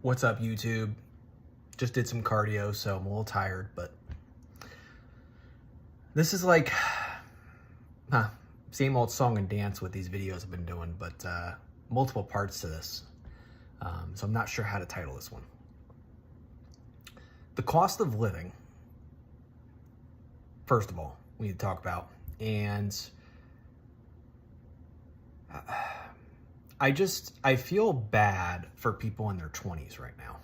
What's up, YouTube? Just did some cardio, so I'm a little tired, but this is like, same old song and dance with these videos I've been doing, but multiple parts to this. So I'm not sure how to title this one. The cost of living, first of all, we need to talk about. And I feel bad for people in their 20s right now.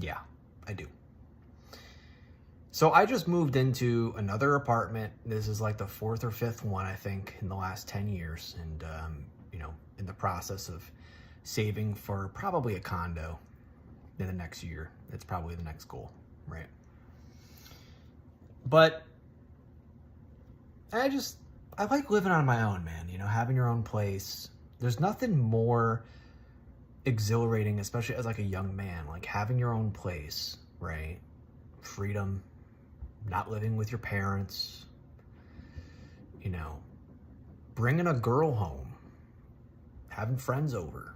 Yeah, I do. So I just moved into another apartment. This is like the fourth or fifth one, I think, in the last 10 years. And, in the process of saving for probably a condo in the next year. It's probably the next goal, right? But I like living on my own, man. Having your own place. There's nothing more exhilarating, especially as like a young man, like having your own place, right? Freedom, not living with your parents, bringing a girl home, having friends over,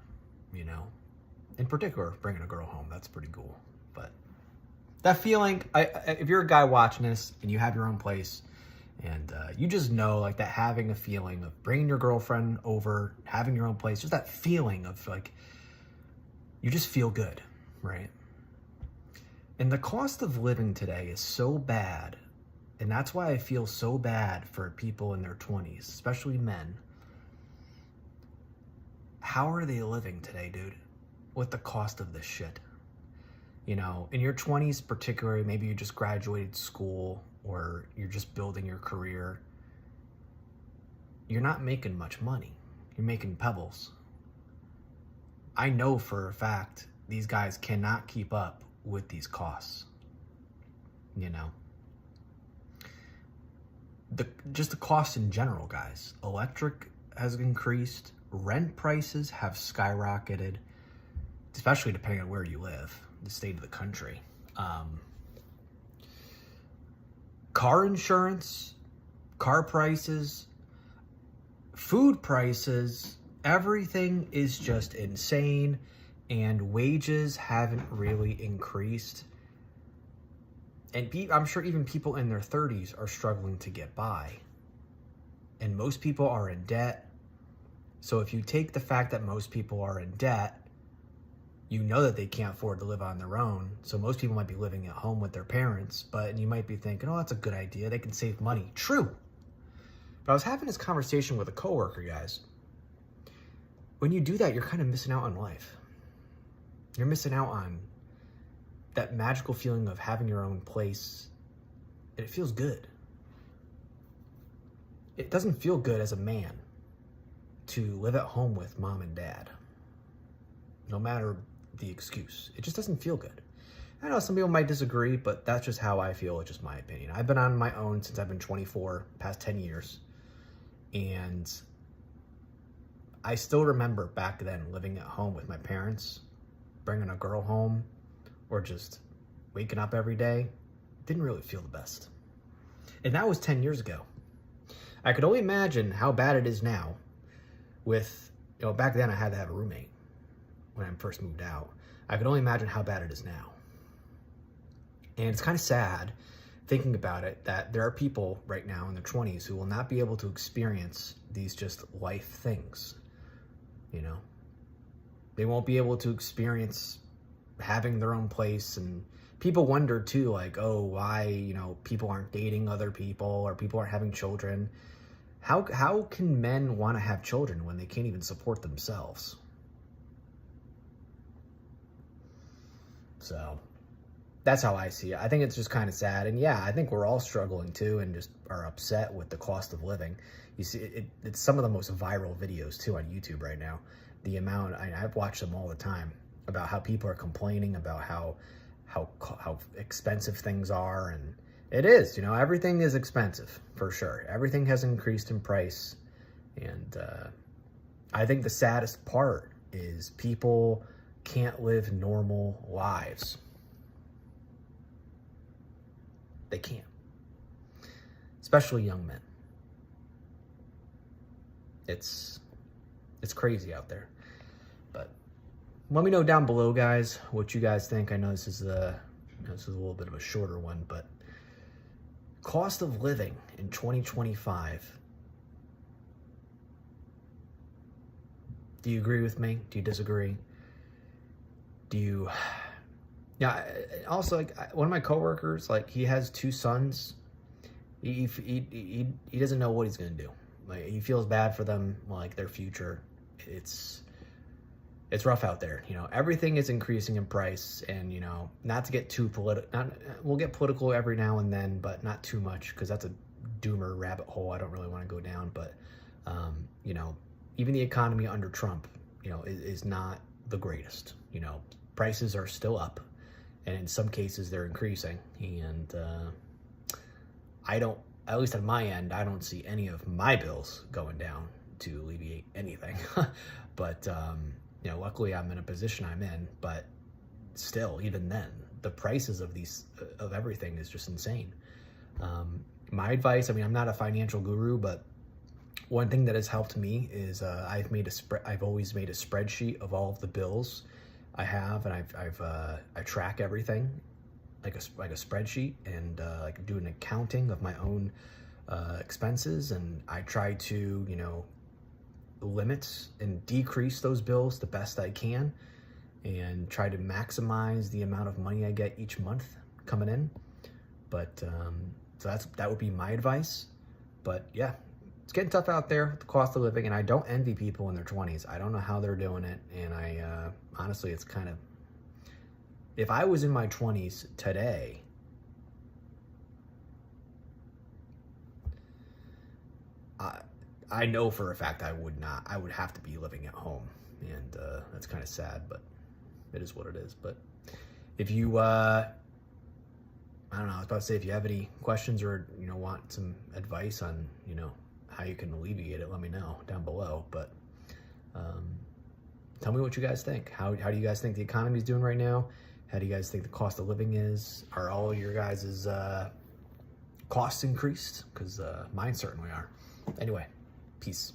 in particular, bringing a girl home. That's pretty cool. But that feeling, if you're a guy watching this and you have your own place, and you just know, like, that having a feeling of bringing your girlfriend over, having your own place, just that feeling of, like, you just feel good, right? And the cost of living today is so bad, and that's why I feel so bad for people in their 20s, especially men. How are they living today, dude, with the cost of this shit? In your 20s particularly, maybe you just graduated school or you're just building your career. You're not making much money. You're making pebbles. I know for a fact these guys cannot keep up with these costs. Just the cost in general, guys. Electric has increased. Rent prices have skyrocketed, especially depending on where you live, the state of the country. Car insurance, car prices, food prices, everything is just insane, and wages haven't really increased. And I'm sure even people in their 30s are struggling to get by. And most people are in debt. So if you take the fact that most people are in debt, you know that they can't afford to live on their own. So most people might be living at home with their parents, but you might be thinking, oh, that's a good idea. They can save money. True. But I was having this conversation with a coworker, guys. When you do that, you're kind of missing out on life. You're missing out on that magical feeling of having your own place. And it feels good. It doesn't feel good as a man to live at home with mom and dad. No matter the excuse. It just doesn't feel good. I know some people might disagree, but that's just how I feel. It's just my opinion. I've been on my own since I've been 24, past 10 years. And I still remember back then living at home with my parents, bringing a girl home, or just waking up every day. Didn't really feel the best. And that was 10 years ago. I could only imagine how bad it is now with, back then I had to have a roommate when I first moved out. I could only imagine how bad it is now. And it's kind of sad thinking about it that there are people right now in their 20s who will not be able to experience these just life things. They won't be able to experience having their own place. And people wonder too, like, oh, why, people aren't dating other people or people aren't having children. How can men want to have children when they can't even support themselves? So that's how I see it. I think it's just kind of sad. And yeah, I think we're all struggling too and just are upset with the cost of living. You see, it's some of the most viral videos too on YouTube right now. The amount, I've watched them all the time, about how people are complaining about how expensive things are. And it is, everything is expensive for sure. Everything has increased in price. And I think the saddest part is people can't live normal lives. They can't. Especially young men. It's crazy out there. But let me know down below, guys, what you guys think. I know this is a little bit of a shorter one, but cost of living in 2025. Do you agree with me? Do you disagree? Do you? Yeah. Also, like one of my coworkers, like he has 2 sons. He doesn't know what he's gonna do. Like he feels bad for them, like their future. It's rough out there. You know, everything is increasing in price, and you know, not to get too political. We'll get political every now and then, but not too much because that's a doomer rabbit hole I don't really want to go down. But you know, even the economy under Trump, you know, is not the greatest. You know, prices are still up, and in some cases they're increasing. And I don't, at least on my end, I don't see any of my bills going down to alleviate anything. But you know, luckily I'm in a position I'm in. But still, even then, the prices of everything is just insane. My advice, I mean, I'm not a financial guru, but one thing that has helped me is I've always made a spreadsheet of all of the bills I have, and I track everything like a spreadsheet, and like do an accounting of my own expenses, and I try to, you know, limit and decrease those bills the best I can, and try to maximize the amount of money I get each month coming in. But so that would be my advice. But yeah, it's getting tough out there with the cost of living, and I don't envy people in their 20s. I don't know how they're doing it, and I honestly, it's kind of, if I was in my 20s today, I know for a fact I would not. I would have to be living at home, and that's kind of sad, but it is what it is. But if you, I don't know, I was about to say, if you have any questions or, you know, want some advice on, you know, how you can alleviate it, let me know down below. But tell me what you guys think. How do you guys think the economy is doing right now? How do you guys think the cost of living is? Are all your guys' costs increased? Because mine certainly are. Anyway, peace.